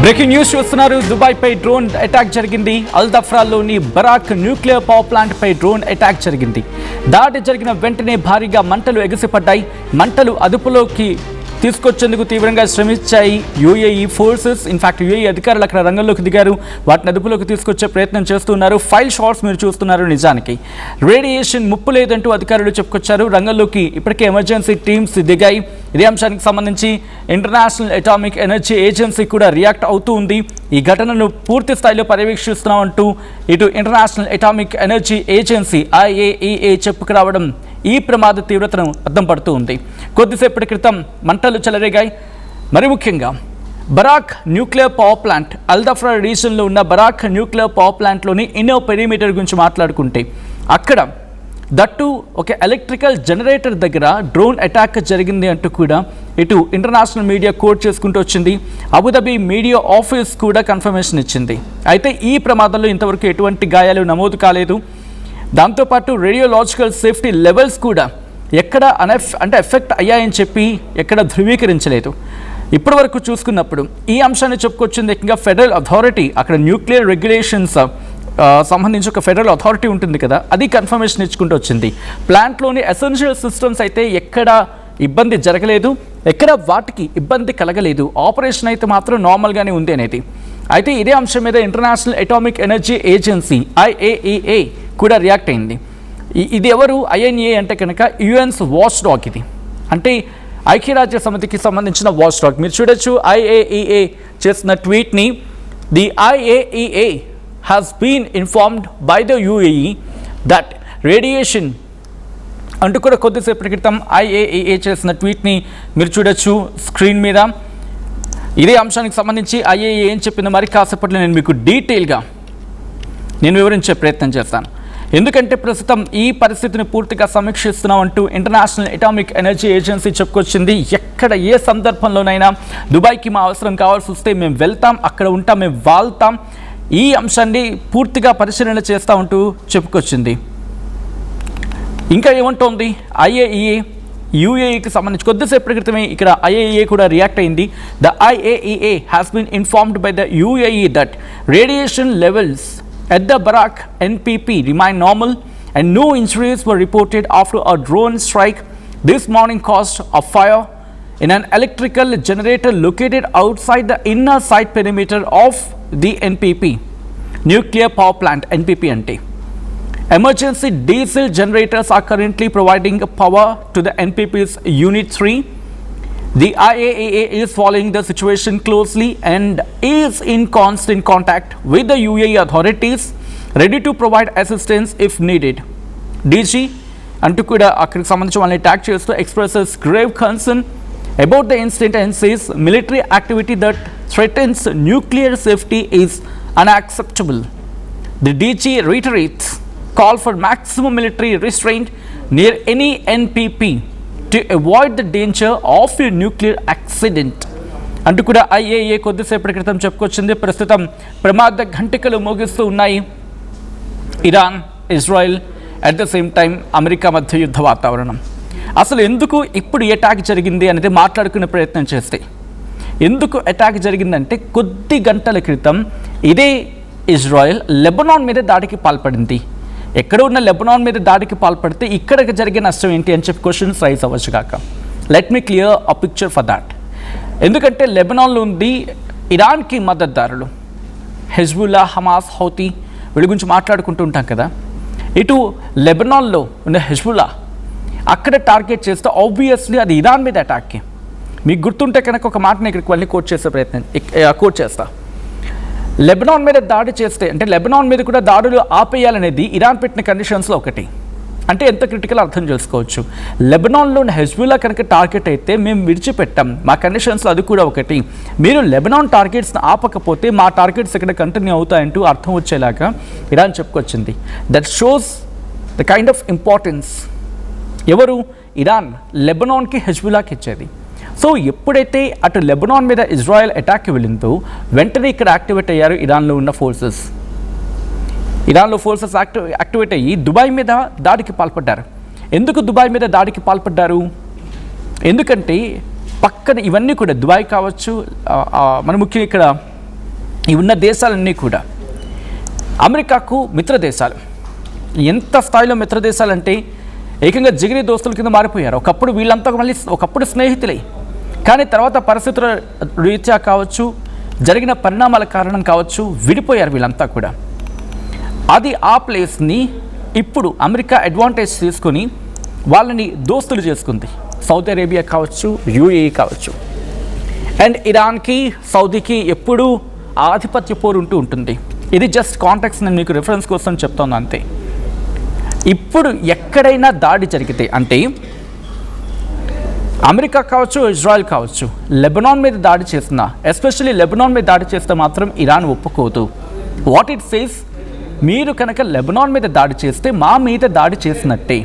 Breaking news చూస్తున్నారు. Dubai పై drone attack జరిగింది. అల్ దఫ్రాలోని Barack nuclear power plant పై drone attack జరిగింది. దాడి జరిగిన వెంటనే భారీగా మంటలు ఎగసిపడ్డాయి. మంటలు అదుపులోకి తీసుకొచ్చేందుకు తీవ్రంగా శ్రమించాయి యూఏఈ ఫోర్సెస్. ఇన్ఫాక్ట్ యూఏఈ అధికారులు అక్కడ రంగంలోకి దిగారు. వాటిని అదుపులోకి తీసుకొచ్చే ప్రయత్నం చేస్తున్నారు. ఫైల్ షాట్స్ మీరు చూస్తున్నారు. నిజానికి రేడియేషన్ ముప్పు లేదంటూ అధికారులు చెప్పుకొచ్చారు. రంగంలోకి ఇప్పటికే ఎమర్జెన్సీ టీమ్స్ దిగాయి. ఇదే అంశానికి సంబంధించి ఇంటర్నేషనల్ అటామిక్ ఎనర్జీ ఏజెన్సీ కూడా రియాక్ట్ అవుతూ ఉంది. ఈ ఘటనను పూర్తి స్థాయిలో పర్యవేక్షిస్తున్నామంటూ ఇటు international atomic energy agency IAEA చెప్పుకు రావడం ఈ ప్రమాద తీవ్రతను అద్దం పడుతూ ఉంది. కొద్దిసేపటి క్రితం మంటలు చెలరేగాయి. మరి ముఖ్యంగా Barakah nuclear power plant, Al Dhafra రీజన్లో ఉన్న బరాక్ న్యూక్లియర్ పవర్ ప్లాంట్లోని ఇన్నర్ పెరిమీటర్ గురించి మాట్లాడుకుంటే అక్కడ దట్టు ఒక ఎలక్ట్రికల్ జనరేటర్ దగ్గర డ్రోన్ అటాక్ జరిగింది అంటూ కూడా ఇటు ఇంటర్నేషనల్ మీడియా కోట్ చేసుకుంటూ వచ్చింది. అబుదాబి మీడియా ఆఫీస్ కూడా కన్ఫర్మేషన్ ఇచ్చింది. అయితే ఈ ప్రమాదంలో ఇంతవరకు ఎటువంటి గాయాలు నమోదు కాలేదు. దాంతోపాటు రేడియోలాజికల్ సేఫ్టీ లెవెల్స్ కూడా ఎక్కడ ఎఫెక్ట్ అయ్యాయని చెప్పి ఎక్కడ ధృవీకరించలేదు. ఇప్పటి వరకు చూసుకున్నప్పుడు ఈ అంశాన్ని చెప్పుకొచ్చింది ఏకంగా ఫెడరల్ అథారిటీ. అక్కడ న్యూక్లియర్ రెగ్యులేషన్స్ సంబంధించి ఒక ఫెడరల్ అథారిటీ ఉంటుంది కదా, అది కన్ఫర్మేషన్ ఇచ్చుకుంటూ వచ్చింది. ప్లాంట్లోని ఎసెన్షియల్ సిస్టమ్స్ అయితే ఎక్కడ ఇబ్బంది జరగలేదు, ఎక్కడ వాటికి ఇబ్బంది కలగలేదు. ఆపరేషన్ అయితే మాత్రం నార్మల్గానే ఉంది అనేది. అయితే ఇదే అంశం మీద international atomic energy agency IAEA కూడా రియాక్ట్ అయింది. ఇది ఎవరు? IAEA అంటే కనుక యుఎన్స్ వాచ్ డాగ్. ఇది అంటే ఐక్యరాజ్య సమితికి సంబంధించిన వాచ్ డాగ్. మీరు చూడొచ్చు IAEA చేసిన ట్వీట్ని. The IAEA has been informed by the UAE that radiation అంటూ కూడా కొద్దిసేపటి క్రితం IAEA చేసిన ట్వీట్ని మీరు చూడొచ్చు స్క్రీన్ మీద. ఇదే అంశానికి సంబంధించి IAEA ఏం చెప్పిందో మరి కాసేపట్లో నేను మీకు డీటెయిల్గా వివరించే ప్రయత్నం చేస్తాను. ఎందుకంటే ప్రస్తుతం ఈ పరిస్థితిని పూర్తిగా సమీక్షిస్తున్నాం అంటూ ఇంటర్నేషనల్ అటామిక్ ఎనర్జీ ఏజెన్సీ చెప్పుకొచ్చింది. ఎక్కడ ఏ సందర్భంలోనైనా దుబాయ్కి మా అవసరం కావాల్సి వస్తే మేము వెళ్తాం, అక్కడ ఉంటాం, మేము వాళ్తాం. ఈ అంశాన్ని పూర్తిగా పరిశీలన చేస్తూ ఉంటూ చెప్పుకొచ్చింది. ఇంకా ఏమంటోంది IAEA? యూఏఈకి సంబంధించి కొద్దిసేపటి క్రితమే ఇక్కడ IAEA కూడా రియాక్ట్ అయింది. The IAEA has been informed by the UAE that radiation levels at the Barak NPP remain normal and no injuries were reported after a drone strike this morning caused a fire in an electrical generator located outside the inner site perimeter of the NPP nuclear power plant. NPP ante emergency diesel generators are currently providing power to the NPP's unit 3. The IAEA is following the situation closely and is in constant contact with the UAE authorities, ready to provide assistance if needed. DG అంటూ కూడా అక్కడికి సంబంధించి వాళ్ళని tag చేస్తూ expresses grave concern about the incident and says military activity that threatens nuclear safety is unacceptable. The DG reiterates call for maximum military restraint near any NPP to avoid the danger of a nuclear accident అంటూ కూడా IAEA కొద్దిసేపటి క్రితం చెప్పుకొచ్చింది. ప్రస్తుతం ప్రమాద ఘంటికలు మోగిస్తూ ఉన్నాయి Iran, Israel, at the same time America మధ్య యుద్ధ వాతావరణం. అసలు ఎందుకు ఇప్పుడు అటాక్ జరిగింది అనేది మాట్లాడుకునే ప్రయత్నం చేస్తే, ఎందుకు అటాక్ జరిగిందంటే కొద్ది గంటల క్రితం ఇదే ఇజ్రాయెల్ లెబనాన్ మీద దాడికి పాల్పడింది. ఎక్కడ ఉన్న లెబనాన్ మీద దాడికి పాల్పడితే ఇక్కడికి జరిగే నష్టం ఏంటి అని చెప్పి క్వశ్చన్స్ రైజ్ అవ్వచ్చు కాక. Let me clear a picture for that. ఎందుకంటే లెబనాన్లో ఉంది ఇరాన్కి మద్దతుదారులు హెజ్బుల్లా, హమాస్, హౌతీ, వీళ్ళ గురించి మాట్లాడుకుంటూ ఉంటాం కదా. ఇటు లెబనాన్లో ఉన్న హెజ్బుల్లా అక్కడ టార్గెట్ చేస్తే ఆబ్వియస్లీ అది ఇరాన్ మీద అటాక్కి. మీకు గుర్తుంటే కనుక ఒక మాటని ఇక్కడికి వెళ్ళి కోట్ చేస్తా. లెబనాన్ మీద దాడి చేస్తే అంటే లెబనాన్ మీద కూడా దాడులు ఆపేయాలనేది ఇరాన్ పెట్టిన కండిషన్స్లో ఒకటి. అంటే ఎంత క్రిటికల్ అర్థం చేసుకోవచ్చు. లెబనాన్లో హెజ్బుల్లా కనుక టార్గెట్ అయితే మేము విడిచిపెట్టాం, మా కండిషన్స్లో అది కూడా ఒకటి. మీరు లెబనాన్ టార్గెట్స్ని ఆపకపోతే మా టార్గెట్స్ ఇక్కడ కంటిన్యూ అవుతాయంటూ అర్థం వచ్చేలాగా ఇరాన్ చెప్పుకొచ్చింది. That shows the kind of importance ఎవరు ఇరాన్ లెబనాన్కి, హెజ్బుల్లాకి ఇచ్చేది. సో ఎప్పుడైతే అటు లెబనాన్ మీద ఇజ్రాయెల్ అటాక్కి వెళ్ళిందో వెంటనే ఇక్కడ యాక్టివేట్ అయ్యారు ఇరాన్లో ఉన్న ఫోర్సెస్. ఇరాన్లో ఫోర్సెస్ యాక్టివేట్ అయ్యి దుబాయ్ మీద దాడికి పాల్పడ్డారు. ఎందుకు దుబాయ్ మీద దాడికి పాల్పడ్డారు? ఎందుకంటే పక్కన ఇవన్నీ కూడా దుబాయ్ కావచ్చు, మన ముఖ్యంగా ఇక్కడ ఈ ఉన్న దేశాలన్నీ కూడా అమెరికాకు మిత్ర దేశాలు. ఎంత స్థాయిలో మిత్ర దేశాలంటే ఏకంగా జిగిరి దోస్తుల కింద మారిపోయారు. ఒకప్పుడు వీళ్ళంతా మళ్ళీ ఒకప్పుడు స్నేహితులే, కానీ తర్వాత పరిస్థితుల రీత్యా కావచ్చు, జరిగిన పరిణామాల కారణం కావచ్చు, విడిపోయారు వీళ్ళంతా కూడా. అది ఆ ప్లేస్ని ఇప్పుడు అమెరికా అడ్వాంటేజ్ తీసుకొని వాళ్ళని దోస్తులు చేసుకుంది. సౌదీ అరేబియా కావచ్చు, యూఏఈ కావచ్చు. అండ్ ఇరాన్కి సౌదీకి ఎప్పుడూ ఆధిపత్య పోరు ఉంటుంది. ఇది జస్ట్ కాంటాక్ట్స్, నేను మీకు రిఫరెన్స్ కోసం చెప్తాను అంతే. ఇప్పుడు ఎక్కడైనా దాడి జరిగితే, అంటే అమెరికా కావచ్చు, ఇజ్రాయెల్ కావచ్చు, లెబనాన్ మీద దాడి చేస్తున్నా, ఎస్పెషల్లీ లెబనాన్ మీద దాడి చేస్తే మాత్రం ఇరాన్ ఒప్పుకోదు. వాట్ ఇట్ సేస్, మీరు కనుక లెబనాన్ మీద దాడి చేస్తే మా మీద దాడి చేసినట్టే,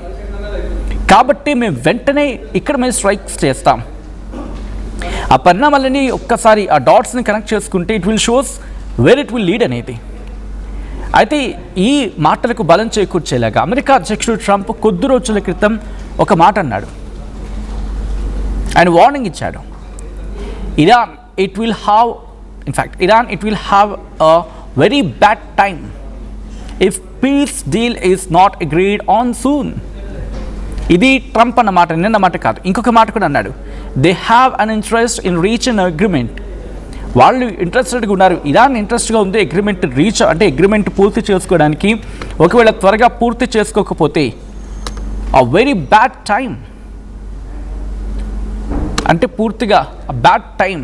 కాబట్టి మేము వెంటనే ఇక్కడ మేము స్ట్రైక్స్ చేస్తాం. ఆ పరిణామాలని ఒక్కసారి ఆ డాట్స్ని కనెక్ట్ చేసుకుంటే it will shows where it will lead అనేది. అయితే ఈ మాటలకు బలం చేకూర్చేలాగా అమెరికా అధ్యక్షుడు ట్రంప్ కొద్ది రోజుల క్రితం ఒక మాట అన్నాడు. ఆయన వార్నింగ్ ఇచ్చాడు. Iran it will have a very bad time if piece deal is not agreed on soon. ఇది ట్రంప్ అన్న మాట, నిన్న మాట కాదు. ఇంకొక మాట కూడా అన్నాడు. They have an interest in reach an agreement. వాళ్ళు ఇంట్రెస్టెడ్గా ఉన్నారు, ఇరాన్ ఇంట్రెస్ట్గా ఉంది అగ్రిమెంట్ పూర్తి చేసుకోవడానికి. ఒకవేళ త్వరగా పూర్తి చేసుకోకపోతే అ వెరీ బ్యాడ్ టైం, అంటే పూర్తిగా బ్యాడ్ టైం,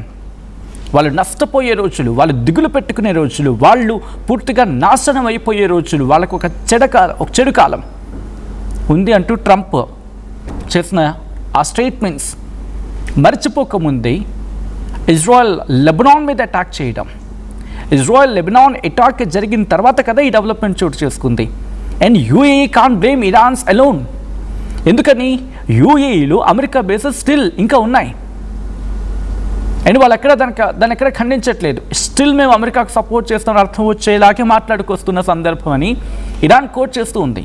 వాళ్ళు నష్టపోయే రోజులు, వాళ్ళు దిగులు పెట్టుకునే రోజులు, వాళ్ళు పూర్తిగా నాశనం అయిపోయే రోజులు, వాళ్ళకు ఒక చెడు కాలం ఉంది అంటూ ట్రంప్ చేసిన ఆ స్టేట్మెంట్స్ మర్చిపోకముందే ఇజ్రాయెల్ లెబనాన్ మీద అటాక్ చేయడం, ఇజ్రాయెల్ లెబనాన్ అటాక్ జరిగిన తర్వాత కదా ఈ డెవలప్మెంట్ చోటు చేసుకుంది. And UAE can't blame Iran's alone. ఎందుకని? యూఏఈలో అమెరికా బేసెస్ స్టిల్ ఇంకా ఉన్నాయి. అండ్ వాళ్ళు దాన్ని ఎక్కడ ఖండించట్లేదు. స్టిల్ మేము అమెరికాకు సపోర్ట్ చేస్తామని అర్థం వచ్చేలాగే మాట్లాడుకొస్తున్న సందర్భం అని ఇరాన్ కోట్ చేస్తూ ఉంది.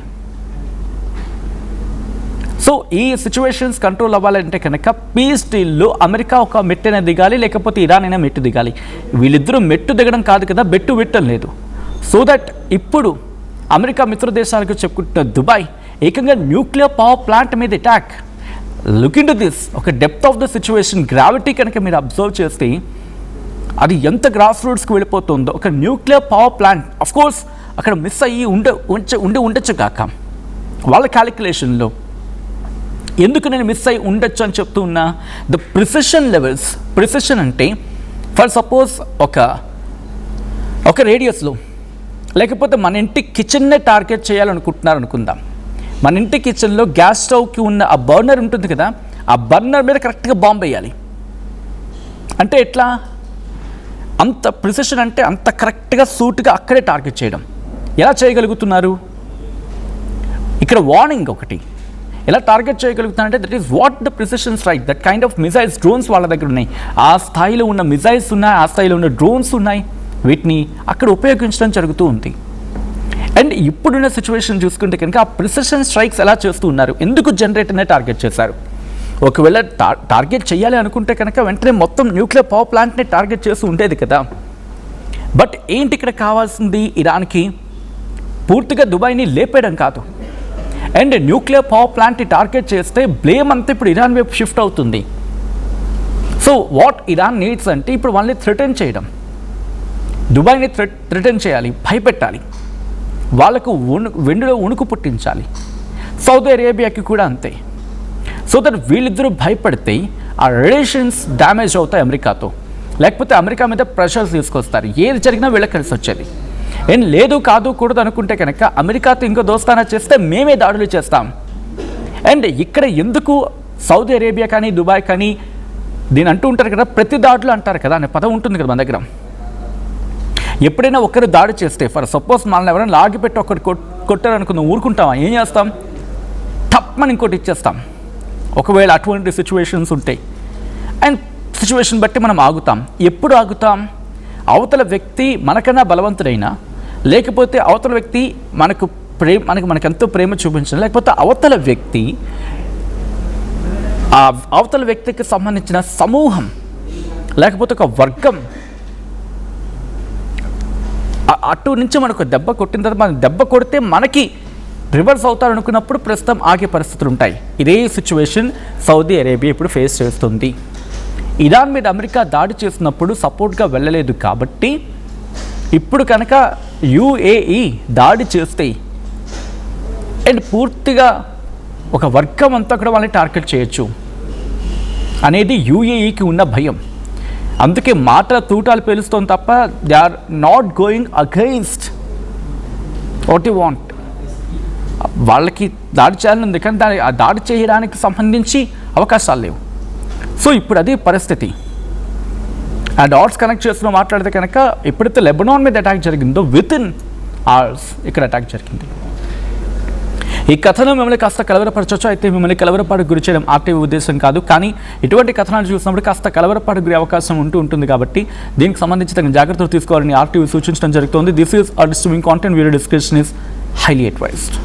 సో ఈ సిచ్యువేషన్స్ కంట్రోల్ అవ్వాలంటే కనుక పీస్ డీల్లో అమెరికా ఒక మెట్టైనా దిగాలి, లేకపోతే ఇరాన్ అయినా మెట్టు దిగాలి. వీళ్ళిద్దరూ మెట్టు దిగడం కాదు కదా, బెట్టు విట్టం లేదు. సో దట్ ఇప్పుడు అమెరికా మిత్ర దేశాలకు చెప్పుకుంటున్న దుబాయ్ ఏకంగా న్యూక్లియర్ పవర్ ప్లాంట్ మీద attack. Look into this, ఒక depth of the situation, gravity కనుక మీరు అబ్జర్వ్ చేస్తే అది ఎంత గ్రాస్ రూట్స్కి వెళ్ళిపోతుందో. ఒక nuclear power plant of course అక్కడ మిస్ అయ్యి ఉండొచ్చు కాక వాళ్ళ క్యాలిక్యులేషన్లో. ఎందుకు నేను మిస్ అయ్యి ఉండొచ్చు అని చెప్తూ ఉన్నా, ద ప్రిసిషన్ లెవెల్స్. ప్రిసిషన్ అంటే ఫర్ సపోజ్ ఒక రేడియస్లో, లేకపోతే మన ఇంటి కిచెన్నే టార్గెట్ చేయాలనుకుంటున్నారు అనుకుందాం. మన ఇంటి కిచెన్లో గ్యాస్ స్టవ్కి ఉన్న ఆ బర్నర్ ఉంటుంది కదా, ఆ బర్నర్ మీద కరెక్ట్గా బాంబు వేయాలి. అంటే ఎట్లా? అంత ప్రిసిషన్, అంటే అంత కరెక్ట్గా సూట్గా అక్కడే టార్గెట్ చేయడం. ఎలా చేయగలుగుతున్నారు? ఇక్కడ వార్నింగ్ ఒకటి. ఎలా టార్గెట్ చేయగలుగుతున్నారంటే that is what the precision strike, that kind of missiles, drones వాళ్ళ దగ్గర ఉన్నాయి. ఆ స్థాయిలో ఉన్న మిసైల్స్ ఉన్నాయి, ఆ స్థాయిలో ఉన్న డ్రోన్స్ ఉన్నాయి. వీటిని అక్కడ ఉపయోగించడం జరుగుతూ ఉంది. అండ్ ఇప్పుడున్న సిచ్యువేషన్ చూసుకుంటే కనుక ఆ ప్రిసిషన్ స్ట్రైక్స్ ఎలా చేస్తూ ఉన్నారు, ఎందుకు జనరేటర్నే టార్గెట్ చేశారు? ఒకవేళ టార్గెట్ చేయాలి అనుకుంటే కనుక వెంటనే మొత్తం న్యూక్లియర్ పవర్ ప్లాంట్ని టార్గెట్ చేస్తూ ఉండేది కదా. బట్ ఏంటి ఇక్కడ కావాల్సింది? ఇరాన్కి పూర్తిగా దుబాయ్ని లేపేయడం కాదు. అండ్ న్యూక్లియర్ పవర్ ప్లాంట్ని టార్గెట్ చేస్తే బ్లేమ్ అంతా ఇప్పుడు ఇరాన్ వైపు షిఫ్ట్ అవుతుంది. సో వాట్ ఇరాన్ నీడ్స్ అంటే ఇప్పుడు వాళ్ళని థ్రెటన్ చేయడం, దుబాయ్ని థ్రెటన్ చేయాలి, భయపెట్టాలి, వాళ్ళకు వెండిలో ఉణుకు పుట్టించాలి. సౌదీ అరేబియాకి కూడా అంతే. సో దట్ వీళ్ళిద్దరూ భయపడితే ఆ రిలేషన్స్ డ్యామేజ్ అవుతాయి అమెరికాతో, లేకపోతే అమెరికా మీద ప్రెషర్స్ తీసుకొస్తారు. ఏది జరిగినా వీళ్ళకి కలిసి వచ్చేది. ఏం లేదు కాదు కూడదు అనుకుంటే కనుక అమెరికాతో ఇంకో దోస్తానా చేస్తే మేమే దాడులు చేస్తాం. అండ్ ఇక్కడ ఎందుకు సౌదీ అరేబియా కానీ దుబాయ్ కానీ దీని అంటూ ఉంటారు కదా, ప్రతి దాడులు అంటారు కదా అనే పదం ఉంటుంది కదా మన దగ్గర. ఎప్పుడైనా ఒకరు దాడి చేస్తే, ఫర్ సపోజ్ మనల్ని ఎవరైనా లాగిపెట్టి ఒకటి కొట్టారనుకుందాం, ఊరుకుంటామా? ఏం చేస్తాం? తప్పని ఇంకోటి ఇచ్చేస్తాం. ఒకవేళ అటువంటి సిచ్యువేషన్స్ ఉంటాయి. అండ్ సిచ్యువేషన్ బట్టి మనం ఆగుతాం. ఎప్పుడు ఆగుతాం? అవతల వ్యక్తి మనకన్నా బలవంతుడైనా, లేకపోతే అవతల వ్యక్తి మనకెంతో ప్రేమ చూపించడం, లేకపోతే అవతల వ్యక్తికి సంబంధించిన సమూహం, లేకపోతే ఒక వర్గం అటు నుంచి మనకు దెబ్బ కొట్టిన తర్వాత మనం దెబ్బ కొడితే మనకి రివర్స్ అవుతారనుకున్నప్పుడు ప్రస్తుతం ఆగే పరిస్థితులు ఉంటాయి. ఇదే సిచ్యువేషన్ సౌదీ అరేబియా ఇప్పుడు ఫేస్ చేస్తుంది. ఇరాన్ మీద అమెరికా దాడి చేసినప్పుడు సపోర్ట్గా వెళ్ళలేదు కాబట్టి ఇప్పుడు కనుక యుఏఈ దాడి చేస్తే అండ్ పూర్తిగా ఒక వర్గం అంతా కూడా వాళ్ళని టార్గెట్ చేయొచ్చు అనేది యుఏఈకి ఉన్న భయం. అందుకే మాటల తూటాలు పేలుస్తోంది తప్ప they are not going against what you want. వాళ్ళకి దాడి చేయాలని ఉంది కానీ ఆ దాడి చేయడానికి సంబంధించి అవకాశాలు లేవు. సో ఇప్పుడు అదే పరిస్థితి. ఆ డాట్స్ కనెక్ట్ చేస్తూ మాట్లాడితే కనుక ఎప్పుడైతే లెబనాన్ మీద అటాక్ జరిగిందో విత్ ఇన్ అవర్స్ ఇక్కడ అటాక్ జరిగింది. ఈ కథనం మిమ్మల్ని కాస్త కలవరపరచవచ్చు. అయితే మిమ్మల్ని కలవరపాటుకు గురి చేయడం ఆర్టీవీ ఉద్దేశం కాదు. కానీ ఇటువంటి కథనాలు చూసినప్పుడు కాస్త కలవరపాటుకు గురి అవకాశం ఉంటుంది కాబట్టి దీనికి సంబంధించి తగిన జాగ్రత్తలు తీసుకోవాలని ఆర్టీవీ సూచించడం జరుగుతుంది. This is a disturbing content. Video description is highly advised.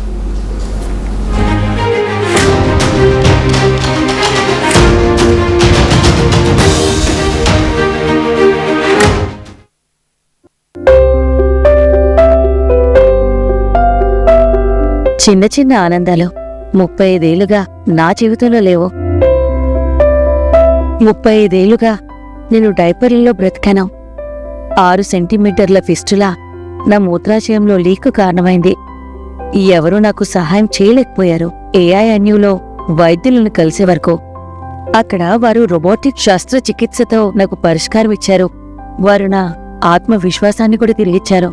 చిన్న చిన్న ఆనందాలు 35 ఏళ్లుగా నా జీవితంలో లేవు. 35 ఏళ్లుగా నేను డైపర్లలో బ్రతికాను. 6 సెంటీమీటర్ల ఫిస్టులా నా మూత్రాశయంలో లీకు కారణమైంది. ఎవరూ నాకు సహాయం చేయలేకపోయారు. ఏఐఎన్యూలో వైద్యులను కలిసే వరకు. అక్కడ వారు రోబోటిక్ శస్త్రచికిత్సతో నాకు పరిష్కారం ఇచ్చారు. వారు నా ఆత్మవిశ్వాసాన్ని కూడా తిరిగిచ్చారు.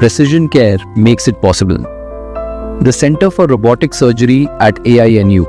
Precision Care makes it possible. The Center for Robotic Surgery at AINU